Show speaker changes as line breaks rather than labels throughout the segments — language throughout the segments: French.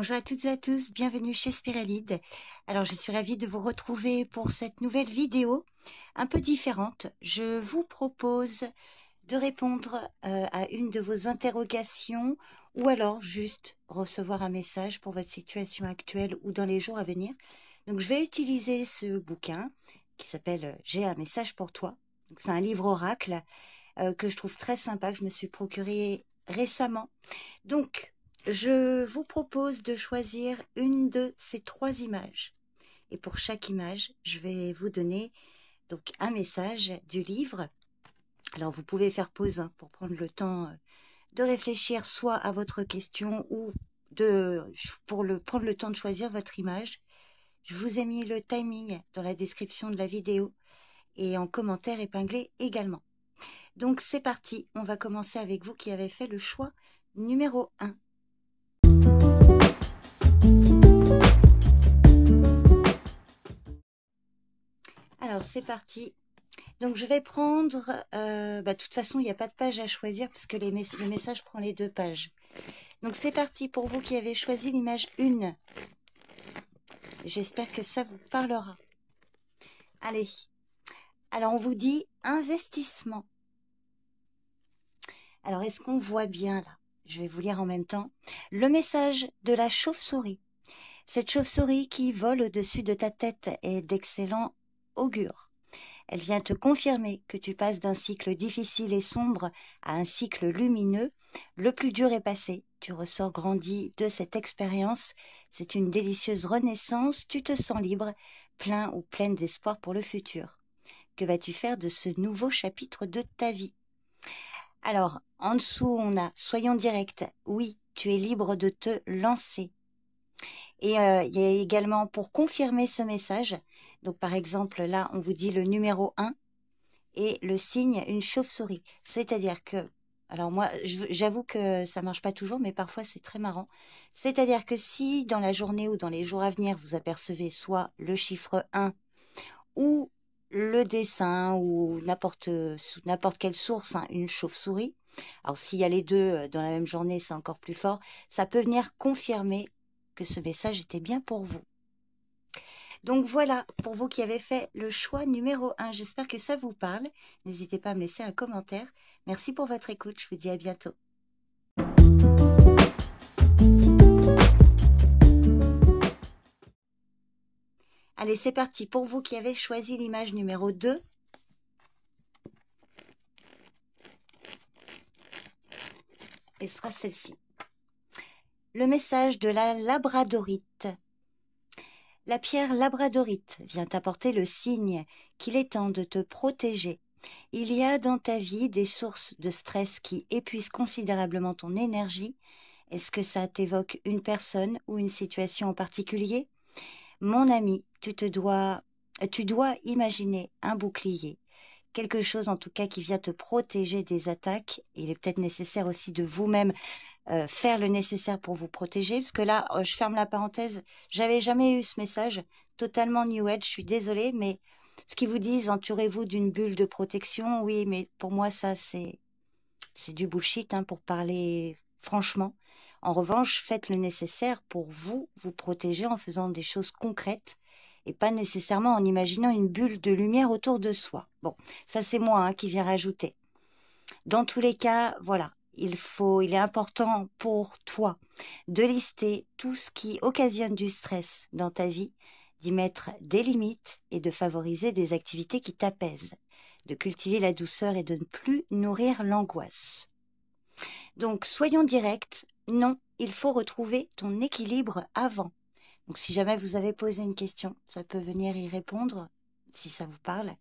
Bonjour à toutes et à tous, bienvenue chez Spiralide. Alors je suis ravie de vous retrouver pour cette nouvelle vidéo un peu différente. Je vous propose de répondre à une de vos interrogations ou alors juste recevoir un message pour votre situation actuelle ou dans les jours à venir. Donc je vais utiliser ce bouquin qui s'appelle J'ai un message pour toi. C'est un livre oracle que je trouve très sympa, que je me suis procuré récemment. Donc je vous propose de choisir une de ces 3 images. Et pour chaque image, je vais vous donner donc un message du livre. Alors vous pouvez faire pause pour prendre le temps de réfléchir soit à votre question ou prendre le temps de choisir votre image. Je vous ai mis le timing dans la description de la vidéo et en commentaire épinglé également. Donc c'est parti, on va commencer avec vous qui avez fait le choix numéro 1. Alors c'est parti. Donc je vais prendre, de toute façon il n'y a pas de page à choisir parce que le message prend les 2 pages. Donc c'est parti pour vous qui avez choisi l'image 1. J'espère que ça vous parlera. Allez, alors on vous dit investissement. Alors est-ce qu'on voit bien là? Je vais vous lire en même temps. Le message de la chauve-souris. Cette chauve-souris qui vole au-dessus de ta tête est d'excellent augure. Elle vient te confirmer que tu passes d'un cycle difficile et sombre à un cycle lumineux. Le plus dur est passé. Tu ressors grandi de cette expérience. C'est une délicieuse renaissance. Tu te sens libre, plein ou pleine d'espoir pour le futur. Que vas-tu faire de ce nouveau chapitre de ta vie? Alors, en dessous, on a « Soyons directs ». Oui, tu es libre de te lancer. Et il y a également pour confirmer ce message, donc par exemple là on vous dit le numéro 1 et le signe une chauve-souris. C'est-à-dire que, alors moi j'avoue que ça marche pas toujours mais parfois c'est très marrant. C'est-à-dire que si dans la journée ou dans les jours à venir vous apercevez soit le chiffre 1 ou le dessin ou sous n'importe quelle source, une chauve-souris, alors s'il y a les deux dans la même journée c'est encore plus fort, ça peut venir confirmer que ce message était bien pour vous. Donc voilà, pour vous qui avez fait le choix numéro 1, j'espère que ça vous parle. N'hésitez pas à me laisser un commentaire. Merci pour votre écoute, je vous dis à bientôt. Allez, c'est parti. Pour vous qui avez choisi l'image numéro 2, et ce sera celle-ci. Le message de la labradorite. La pierre labradorite vient t'apporter le signe qu'il est temps de te protéger. Il y a dans ta vie des sources de stress qui épuisent considérablement ton énergie. Est-ce que ça t'évoque une personne ou une situation en particulier? Mon ami, tu dois imaginer un bouclier. Quelque chose en tout cas qui vient te protéger des attaques. Il est peut-être nécessaire aussi de vous-même faire le nécessaire pour vous protéger. Parce que là, je ferme la parenthèse, j'avais jamais eu ce message, totalement New Age, je suis désolée, mais ce qu'ils vous disent, entourez-vous d'une bulle de protection, oui, mais pour moi, ça, c'est du bullshit, pour parler franchement. En revanche, faites le nécessaire pour vous protéger en faisant des choses concrètes et pas nécessairement en imaginant une bulle de lumière autour de soi. Bon, ça c'est moi qui viens rajouter. Dans tous les cas, voilà, il est important pour toi de lister tout ce qui occasionne du stress dans ta vie, d'y mettre des limites et de favoriser des activités qui t'apaisent, de cultiver la douceur et de ne plus nourrir l'angoisse. Donc, soyons directs, non, il faut retrouver ton équilibre avant. Donc, si jamais vous avez posé une question, ça peut venir y répondre, si ça vous parle.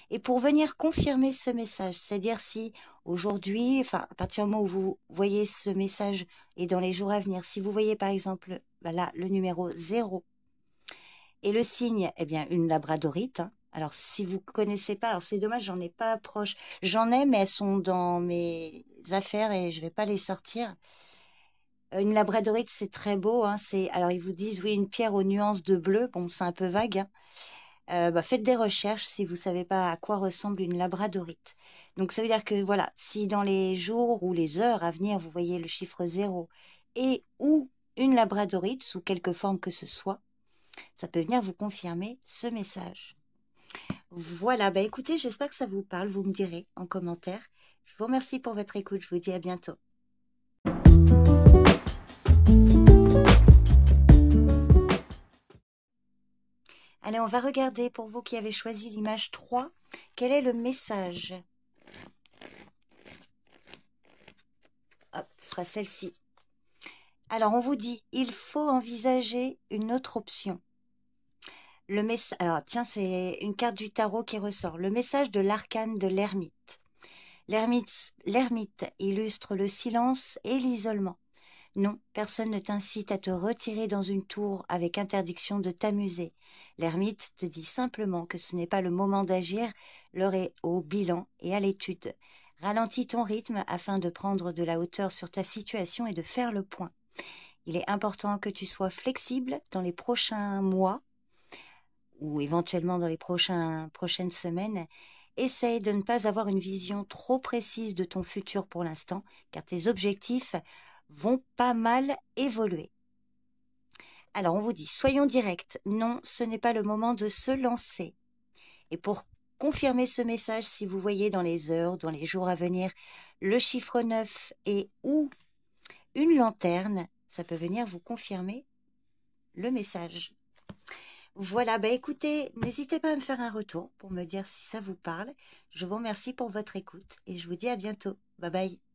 Et pour venir confirmer ce message, c'est-à-dire si aujourd'hui, à partir du moment où vous voyez ce message et dans les jours à venir, si vous voyez par exemple, là, le numéro 0 et le signe, une labradorite. Alors, si vous connaissez pas, alors c'est dommage, j'en ai pas proche. J'en ai, mais elles sont dans mes affaires et je vais pas les sortir. Une labradorite, c'est très beau. Alors, ils vous disent, oui, une pierre aux nuances de bleu. Bon, c'est un peu vague. Faites des recherches si vous savez pas à quoi ressemble une labradorite. Donc, ça veut dire que, voilà, si dans les jours ou les heures à venir, vous voyez le chiffre 0 et ou une labradorite sous quelque forme que ce soit, ça peut venir vous confirmer ce message. Voilà, bah écoutez, j'espère que ça vous parle, vous me direz en commentaire. Je vous remercie pour votre écoute, je vous dis à bientôt. Allez, on va regarder pour vous qui avez choisi l'image 3, quel est le message? Hop, ce sera celle-ci. Alors, on vous dit, il faut envisager une autre option. Alors, tiens, c'est une carte du tarot qui ressort. Le message de l'arcane de l'ermite. L'ermite illustre le silence et l'isolement. Non, personne ne t'incite à te retirer dans une tour avec interdiction de t'amuser. L'ermite te dit simplement que ce n'est pas le moment d'agir, l'heure est au bilan et à l'étude. Ralentis ton rythme afin de prendre de la hauteur sur ta situation et de faire le point. Il est important que tu sois flexible dans les prochains mois ou éventuellement dans les prochaines semaines. Essaye de ne pas avoir une vision trop précise de ton futur pour l'instant, car tes objectifs vont pas mal évoluer. Alors, on vous dit, soyons directs. Non, ce n'est pas le moment de se lancer. Et pour confirmer ce message, si vous voyez dans les heures, dans les jours à venir, le chiffre 9 et ou une lanterne, ça peut venir vous confirmer le message. Voilà, bah écoutez, n'hésitez pas à me faire un retour pour me dire si ça vous parle. Je vous remercie pour votre écoute et je vous dis à bientôt. Bye bye.